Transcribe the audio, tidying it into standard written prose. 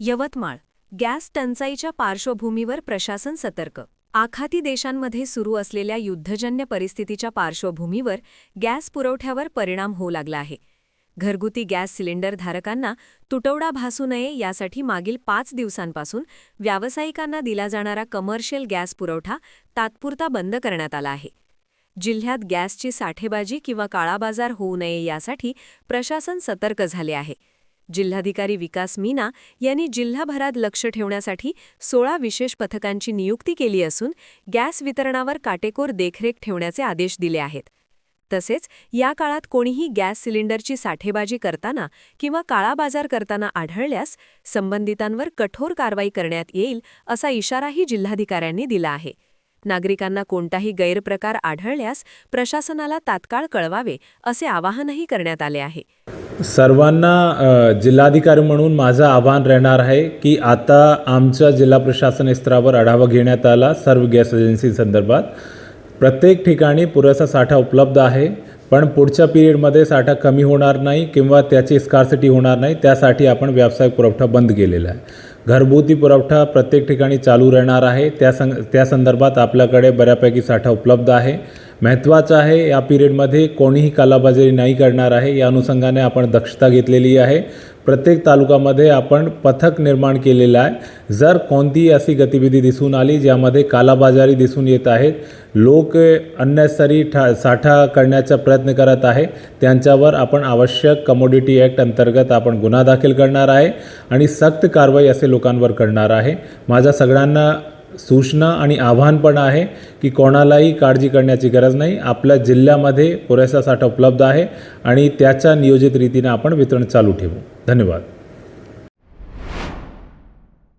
Yavatmal gas टंचाईच्या पार्श्वभूमीवर प्रशासन सतर्क। आखाती देशांमध्ये सुरू असलेल्या युद्धजन्य परिस्थितीच्या पार्श्वभूमीवर गॅस पुरवठ्यावर परिणाम होऊ लागला आहे। घरगुती गॅस सिलेंडर धारकांना तुटवडा भासू नये यासाठी मागील 5 दिवसांपासून व्यावसायिकांना दिला जाणारा कमर्शियल गॅस पुरवठा तात्पुरता बंद करण्यात आला आहे। जिल्ह्यात गॅसची साठेबाजी किंवा काळाबाजार होऊ नये यासाठी प्रशासन सतर्क झाले आहे। जिल्हाधिकारी विकास मीना यांनी जिल्हाभरात लक्ष ठेवण्यासाठी 16 विशेष पथकांची नियुक्ती केली असून गॅस वितरणावर काटेकोर देखरेख ठेवण्याचे आदेश दिले आहेत। तसेच या काळात कोणीही गॅस सिलेंडरची साठेबाजी करताना किंवा काळाबाजार करताना आढळल्यास संबंधितांवर कठोर कारवाई करण्यात येईल असा इशाराही जिल्हाधिकाऱ्यांनी दिला आहे। नागरिकांना कोणताही गैरप्रकार आढळल्यास प्रशासनाला तात्काळ कळवावे असे आवाहनही करण्यात आले आहे। सर्वांना जिल्हाधिकारी म्हणून माझं आव्हान राहणार आहे की आता आमच्या जिल्हा प्रशासन स्तरावर आढावा घेण्यात आला सर्व गॅस एजन्सी संदर्भात। प्रत्येक ठिकाणी पुरेसा साठा उपलब्ध आहे, पण पुढच्या पिरियडमध्ये साठा कमी होणार नाही किंवा त्याची स्कार्सिटी होणार नाही, त्यासाठी आपण व्यावसायिक पुरवठा बंद केलेला आहे। घरगुती पुरवठा प्रत्येक ठिकाणी चालू राहणार आहे। त्या संदर्भात आपल्याकडे बऱ्यापैकी साठा उपलब्ध आहे। महत्त्वाचं आहे या पिरियडमध्ये कोणीही कालाबाजारी नाही करणार आहे, या अनुषंगाने आपण दक्षता घेतलेली आहे। प्रत्येक तालुक्यामध्ये आपण पथक निर्माण केलेलं आहे। जर कोणतीही अशी गतिविधी दिसून आली ज्यामध्ये कालाबाजारी दिसून येत आहेत, लोक अननेसरी साठा करण्याचा प्रयत्न करत आहे, त्यांच्यावर आपण आवश्यक कमोडिटी ॲक्ट अंतर्गत आपण गुन्हा दाखल करणार आहे आणि सक्त कारवाई असे लोकांवर करणार आहे। माझ्या सगळ्यांना सूचना आणि आव्हान पण आहे की कोणालाही काळजी करण्याची गरज नाही। आपल्या जिल्ह्यामध्ये पुरेसा साठा उपलब्ध आहे आणि त्याच्या नियोजित रीतीने आपण वितरण चालू ठेवू। धन्यवाद।